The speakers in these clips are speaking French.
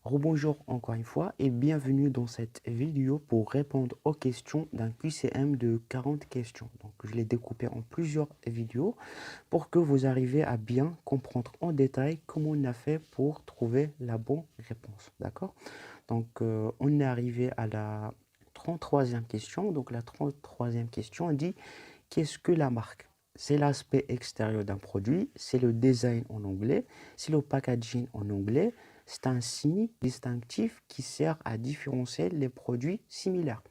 Rebonjour encore une fois et bienvenue dans cette vidéo pour répondre aux questions d'un QCM de 40 questions. Donc, je l'ai découpé en plusieurs vidéos pour que vous arriviez à bien comprendre en détail comment on a fait pour trouver la bonne réponse. D'accord? Donc, on est arrivé à la 33e question. Donc, la 33e question dit qu'est-ce que la marque? C'est l'aspect extérieur d'un produit, c'est le design en anglais, c'est le packaging en anglais, c'est un signe distinctif qui sert à différencier les produits similaires.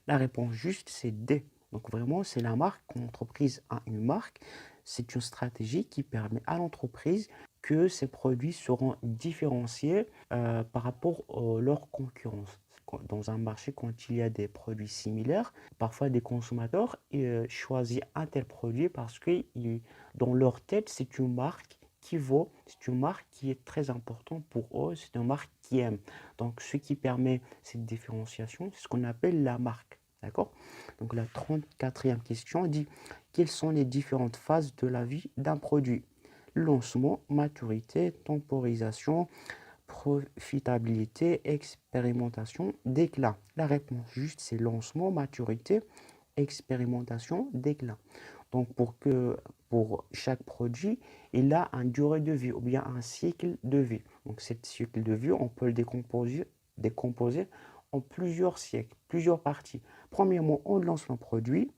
La réponse juste, c'est D. Donc vraiment, c'est la marque. Quand l'entreprise a une marque, c'est une stratégie qui permet à l'entreprise que ses produits seront différenciés par rapport à leur concurrence. Dans un marché, quand il y a des produits similaires, parfois des consommateurs choisissent un tel produit parce que dans leur tête, c'est une marque qui vaut, c'est une marque qui est très importante pour eux, c'est une marque qui aime. Donc, ce qui permet cette différenciation, c'est ce qu'on appelle la marque. D'accord? Donc, la 34e question dit quelles sont les différentes phases de la vie d'un produit? Lancement, maturité, temporisation, profitabilité, expérimentation, déclin. La réponse juste, c'est lancement, maturité, expérimentation, déclin. Donc, pour chaque produit, il a une durée de vie ou bien un cycle de vie. Donc, ce cycle de vie, on peut le décomposer en plusieurs siècles, plusieurs parties. Premièrement, on lance le produit.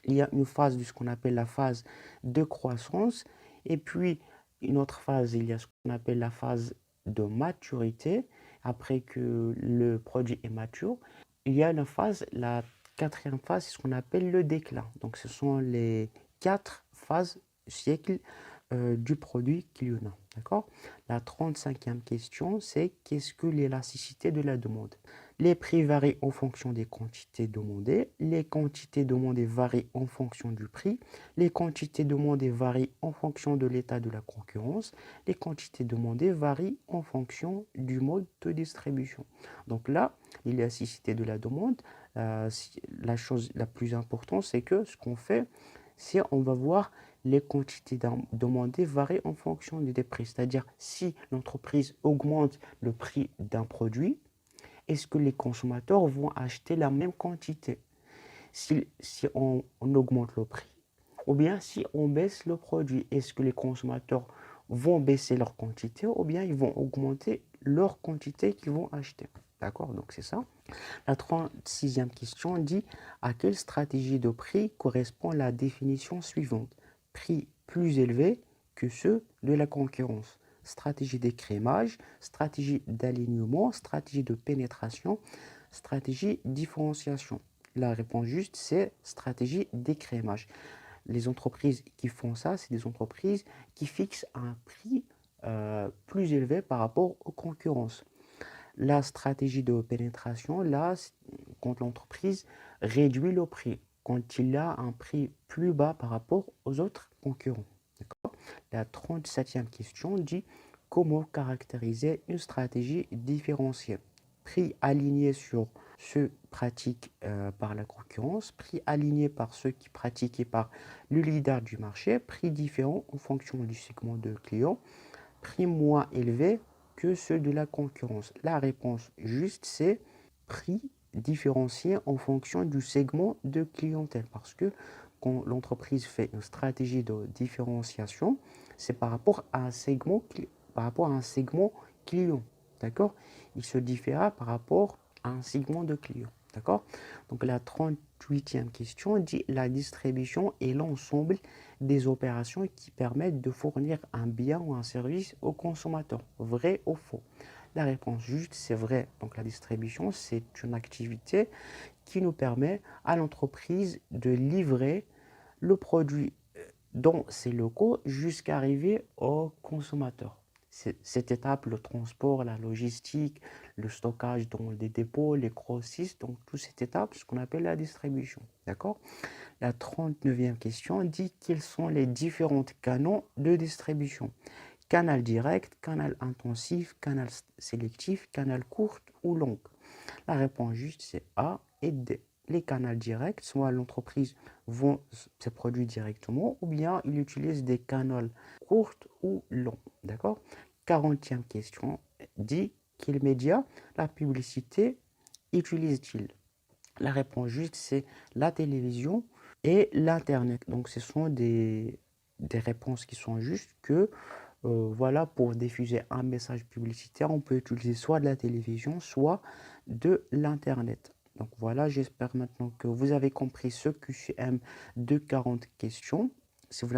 Il y a une phase de ce qu'on appelle la phase de croissance. Et puis, une autre phase, il y a ce qu'on appelle la phase de maturité. Après que le produit est mature, il y a la quatrième phase, c'est ce qu'on appelle le déclin. Donc, ce sont les 4 phases siècle du produit qu'il y en a. D'accord? La 35e question, c'est qu'est-ce que l'élasticité de la demande? Les prix varient en fonction des quantités demandées. Les quantités demandées varient en fonction du prix. Les quantités demandées varient en fonction de l'état de la concurrence. Les quantités demandées varient en fonction du mode de distribution. Donc là, l'élasticité de la demande, la chose la plus importante, c'est que ce qu'on fait, c'est on va voir les quantités demandées varient en fonction des prix. C'est-à-dire, si l'entreprise augmente le prix d'un produit, est-ce que les consommateurs vont acheter la même quantité si on augmente le prix? Ou bien si on baisse le produit, est-ce que les consommateurs vont baisser leur quantité ou bien ils vont augmenter leur quantité qu'ils vont acheter? D'accord? Donc c'est ça. La 36e question dit à quelle stratégie de prix correspond la définition suivante? Prix plus élevé que ceux de la concurrence. Stratégie d'écrémage, stratégie d'alignement, stratégie de pénétration, stratégie différenciation. La réponse juste, c'est stratégie d'écrémage. Les entreprises qui font ça, c'est des entreprises qui fixent un prix plus élevé par rapport aux concurrences. La stratégie de pénétration, là, quand l'entreprise réduit le prix, quand il a un prix plus bas par rapport aux autres concurrents. D'accord? La 37e question dit comment caractériser une stratégie différenciée? Prix aligné sur ceux pratiqués par la concurrence, prix aligné par ceux qui pratiqués par le leader du marché, prix différent en fonction du segment de clients, prix moins élevé que ceux de la concurrence. La réponse juste, c'est prix différencié en fonction du segment de clientèle. Parce que quand l'entreprise fait une stratégie de différenciation, c'est par rapport à un segment, client. D'accord? Il se diffère par rapport à un segment de client. D'accord? Donc la 38e question dit la distribution est l'ensemble des opérations qui permettent de fournir un bien ou un service au consommateur. Vrai ou faux? La réponse juste, c'est vrai. Donc la distribution, c'est une activité qui nous permet à l'entreprise de livrer le produit dans ses locaux jusqu'à arriver au consommateur. Cette étape, le transport, la logistique, le stockage dans les dépôts, les grossistes, donc toute cette étape, ce qu'on appelle la distribution. D'accord? La 39e question dit quels sont les différents canaux de distribution. Canal direct, canal intensif, canal sélectif, canal court ou long. La réponse juste, c'est A et D. Les canaux directs, soit l'entreprise vend ses produits directement, ou bien il utilise des canaux courts ou longs. D'accord? 40e question dit quel média la publicité utilise-t-il? La réponse juste, c'est la télévision et l'Internet. Donc, ce sont des réponses qui sont justes que, voilà, pour diffuser un message publicitaire, on peut utiliser soit de la télévision, soit de l'Internet. Donc, voilà, j'espère maintenant que vous avez compris ce QCM de 40 questions. Si vous